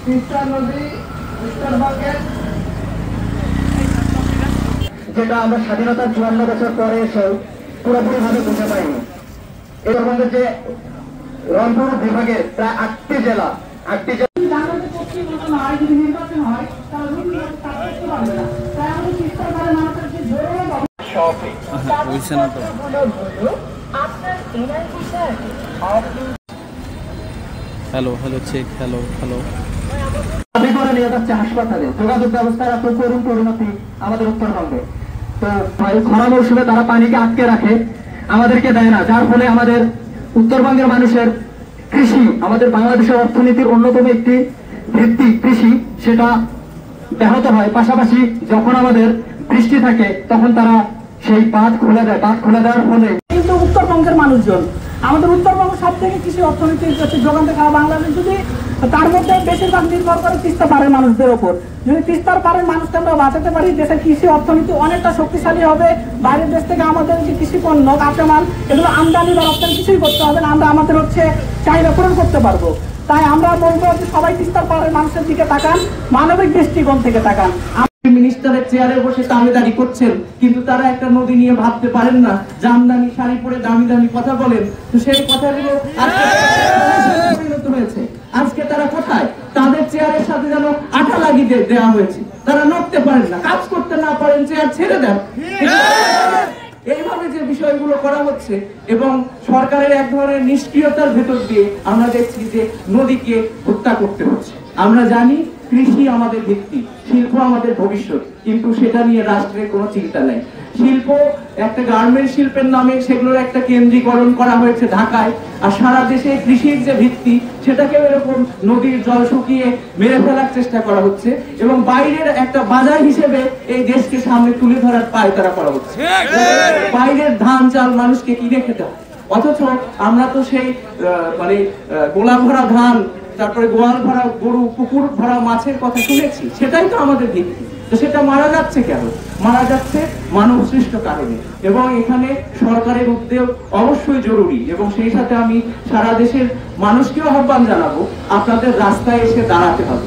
তিস্তা নদী উত্তরবঙ্গের, যেটা আমরা স্বাধীনতার 54 বছর পরে এসেও পুরোপুরি ভাবে বুঝতে পারিনি। উত্তরবঙ্গের যে রংপুর বিভাগের প্রায় 8টি জেলা, 8টি জেলা hello hello check hello hello দাবি করে নিয়ে যাচ্ছে হাসপাতালে। যোগাযোগ ব্যবস্থার এত করুণ পরিণতি আমাদের উত্তরবঙ্গে। তো খরা মৌসুমে তারা পানিকে আটকে রাখে, আমাদেরকে দেয় না, যার ফলে আমাদের উত্তরবঙ্গের মানুষের কৃষি, আমাদের বাংলাদেশের অর্থনীতির অন্যতম একটি ভিত্তি কৃষি, সেটা ব্যাহত হয়। পাশাপাশি যখন আমাদের বৃষ্টি থাকে তখন তারা সেই বাঁধ খুলে দেয়, বাঁধ খুলে দেওয়ার ফলে কিন্তু উত্তরবঙ্গের মানুষজন, আমাদের উত্তরবঙ্গ সব থেকে কৃষি অর্থনীতির যোগান দেখা বাংলাদেশ, যদি তার মধ্যে বেশিরভাগ নির্ভর করে তিস্তা পাড়ের মানুষদের ওপর। যদি তিস্তার পাড়ের মানুষকে আমরা বাঁচাতে পারি, দেশের কৃষি অর্থনীতি অনেকটা শক্তিশালী হবে। বাইরের দেশ থেকে আমাদের যে কৃষি পণ্য কাঁচামাল এগুলো আমদানি বা রপ্তানি কিছুই করতে হবে না, আমরা আমাদের চাহিদা পূরণ করতে পারবো। তাই আমরা বলবো যে সবাই তিস্তার পাড়ের মানুষের দিকে তাকান, মানবিক দৃষ্টিকোণ থেকে তাকান। মিনিস্টারের চেয়ারে বসে দাবিদারি করছেন, কিন্তু তারা একটা নদী নিয়ে ভাবতে পারেন না। জামদানি শাড়ি পরে দামি দামি কথা বলেন, তো সেই কথাগুলো পরিণত হয়েছে। আজকে তারা কোথায়? তাদের চেয়ারের সাথে যেন আঠা লাগিয়ে দেওয়া হয়েছে। তারা নড়তে পারেন না, কাজ করতে না পারেন, চেয়ার ছেড়ে দেন। এইভাবে যে বিষয়গুলো করা হচ্ছে এবং সরকারের এক ধরনের নিষ্ক্রিয়তার ভেতর দিয়ে আমরা দেখছি যে নদীকে হত্যা করতে হচ্ছে। আমরা জানি কৃষি আমাদের ভিত্তি, শিল্প আমাদের ভবিষ্যৎ, কিন্তু সেটা নিয়ে রাষ্ট্রের কোনো চিন্তা নেই। শিল্প একটা গার্মেন্ট শিল্পের নামে সেগুলোর একটা কেন্দ্রীকরণ করা হয়েছে ঢাকায়, আর সারা দেশে কৃষির যে ভিত্তি সেটাকে এরকম নদীর জল শুকিয়ে মেরে ফেলার চেষ্টা করা হচ্ছে এবং বাইরের একটা বাজার হিসেবে এই দেশকে সামনে তুলে ধরার পায়তারা করা হচ্ছে। বাইরের ধান চাল মানুষকে কিনে খেতে হয়, অথচ আমরা তো সেই গোলা ভরা ধান, তারপরে গোয়াল ভরা গরু, পুকুর ভরা মাছের কথা শুনেছি। সেটাই তো আমাদের ভিত্তি। তো সেটা মারা যাচ্ছে কেন? মারা যাচ্ছে মানব সৃষ্ট কারণে, এবং এখানে সরকারের উদ্যোগ অবশ্যই জরুরি। এবং সেই সাথে আমি সারা দেশের মানুষকেও আহ্বান জানাবো, আপনাদের রাস্তায় এসে দাঁড়াতে হবে।